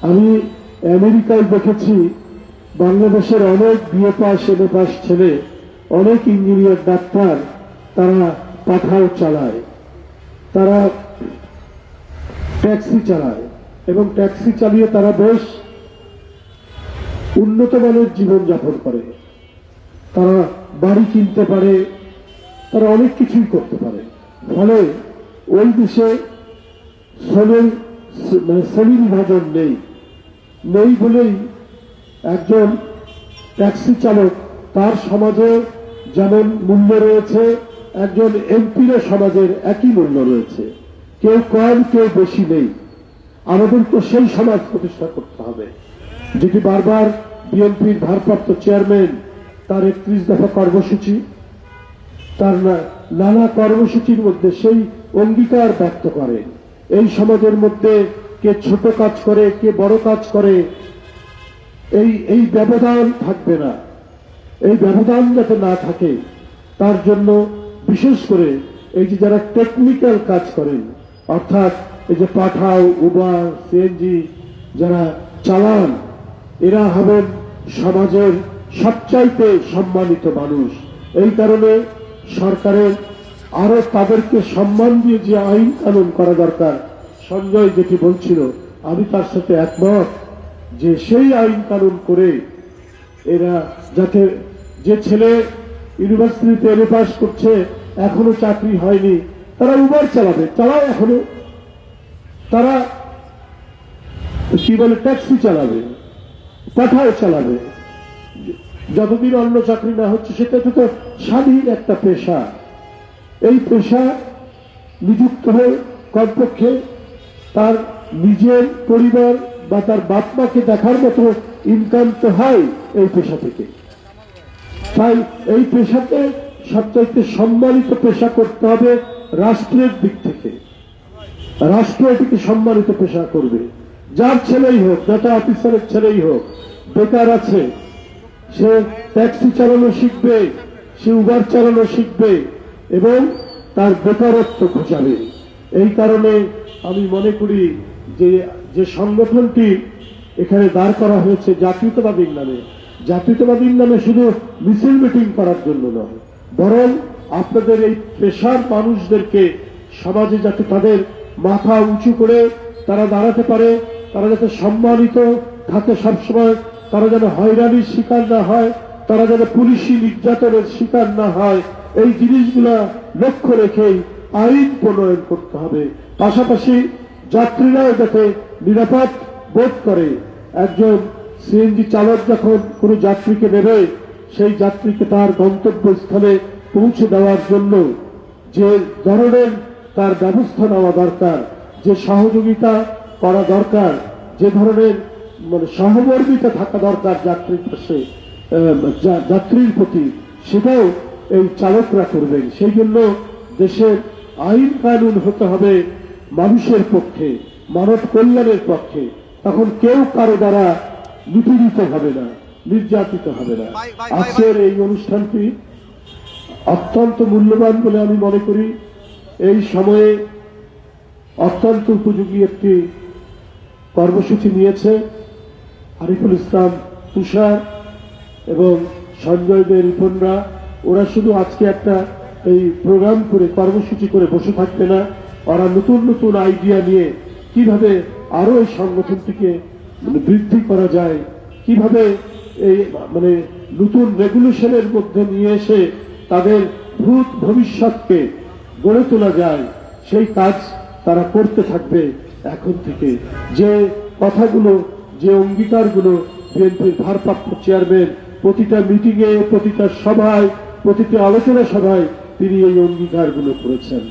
আমি আমেরিকায় দেখেছি বাংলাদেশের অনেক বিএ পাস এমএ পাস ছেলে, অনেক ইঞ্জিনিয়ার ডাক্তার, তারা পাঠাও চালায়, তারা ট্যাক্সি চালায় এবং ট্যাক্সি চালিয়ে তারা বেশ উন্নত মানের জীবনযাপন করে। তারা বাড়ি কিনতে পারে, তারা অনেক কিছুই করতে পারে। ফলে ওই দেশে শ্রেণী বিভাজন নেই বলেই একজন ট্যাক্সি চালক তার সমাজে যেমন মূল্য রয়েছে, একজন এমপির সমাজের একই মূল্য রয়েছে। কেউ কম কেউ বেশি নেই। আমাদের তো সেই সমাজ প্রতিষ্ঠা করতে হবে, যেটি বারবার বিএনপির ভারপ্রাপ্ত চেয়ারম্যান তার 31 দফা কর্মসূচি, তার নানা কর্মসূচির মধ্যে সেই অঙ্গীকার ব্যক্ত করেন। এই সমাজের মধ্যে কে ছোট কাজ করে, কে বড় কাজ করে, এই ব্যবধান থাকবে না। এই ব্যবধান যাতে না থাকে তার জন্য বিশেষ করে এই যে যারা টেকনিক্যাল কাজ করেন, অর্থাৎ এই যে পাঠাও, উবার, সিএনজি যারা চালান, এরা হবেন সমাজের সবচাইতে সম্মানিত মানুষ। এই কারণে সরকারের আরো তাদেরকে সম্মান দিয়ে যে আইন কানুন করা দরকার, সঞ্জয় যেটি বলছিল, আমি তার সাথে একমত যে সেই আইন কানুন করে এরা যাতে, যে ছেলে ইউনিভার্সিটিতে এমএ পাস করছে এখনো চাকরি হয়নি, তারা উবার চালায় এখনো, তারা কি বলে ট্যাক্সি চালাবে, পাঠাও চালাবে, যতদিন অন্য চাকরি না হচ্ছে। সেটা তো স্বাধীন একটা পেশা। এই পেশা নিযুক্ত হয়ে কমপক্ষে তার নিজের পরিবার বা তার বাপ মাকে দেখার মতো ইনকাম তো হয় এই পেশা থেকে। তাই এই পেশাকে সবচাইতে সম্মানিত পেশা করতে হবে রাষ্ট্রের দিক থেকে। রাষ্ট্র এটিকে সম্মানিত পেশা করবে। যার ছেলেই হোক, ডাটা অফিসারের ছেলেই হোক, বেকার আছে, সে ট্যাক্সি চালানো শিখবে, সে উবার চালানো শিখবে এবং তার বেকারত্ব ঘোচাবে। এই কারণে আমি মনে করি যে সংগঠনটি এখানে দাঁড় করা হয়েছে জাতীয়তাবাদীর নামে শুধু মিছিল মিটিং করার জন্য নয়, বরং আপনাদের এই পেশার মানুষদেরকে সমাজে যাতে তাদের মাথা উঁচু করে তারা দাঁড়াতে পারে, তারা যাতে সম্মানিত থাকে সবসময়, তারা যেন হয়রানির শিকার না হয়, তারা যেন পুলিশি নির্যাতনের শিকার না হয়, এই জিনিসগুলা লক্ষ্য রেখেই আইন প্রণয়ন করতে হবে। পাশাপাশি যাত্রীরাও যাতে নিরাপদ বোধ করে। একজন সিএনজি চালক যখন কোনো যাত্রীকে নেবে, সেই যাত্রীকে তার গন্তব্যস্থলে পৌঁছে দেওয়ার জন্য যে ধরনের তার ব্যবস্থা নেওয়া দরকার, যে সহযোগিতা করা দরকার, যে ধরনের সহমর্মিতা থাকা দরকার যাত্রীর পাশে, যাত্রীর প্রতি, সেটাও এই চালকরা করবেন। সেই জন্য দেশের আইন কানুন হতে হবে মানুষের পক্ষে, মানব কল্যাণের পক্ষে। তখন কেউ কারো দ্বারা নিপীড়িত হবে না, নির্যাতিত হবে না। আজকের এই অনুষ্ঠানটি অত্যন্ত মূল্যবান বলে আমি মনে করি। এই সময়ে অত্যন্ত উপযোগী একটি কর্মসূচি নিয়েছে আরিফুল ইসলাম তুষার এবং সঞ্জয় দে রিপনরা। ওরা শুধু আজকে একটা এই প্রোগ্রাম করে কর্মসূচি করে বসে থাকবে না, ওরা নতুন নতুন আইডিয়া নিয়ে কিভাবে আরো এই সংগঠনটিকে বৃদ্ধি করা যায়, কিভাবে এই নতুন রেগুলেশনের মধ্যে নিয়ে এসে তাদের ভবিষ্যৎকে গড়ে তোলা যায়, সেই কাজ তারা করতে থাকবে এখন থেকে। যে কথাগুলো, যে অঙ্গীকারগুলো বিএনপির ভারপ্রাপ্ত চেয়ারম্যান প্রতিটা মিটিংয়ে, প্রতিটা সভায়, প্রতিটা আলোচনা সভায় তিনি এই অঙ্গীকারগুলো করেছেন।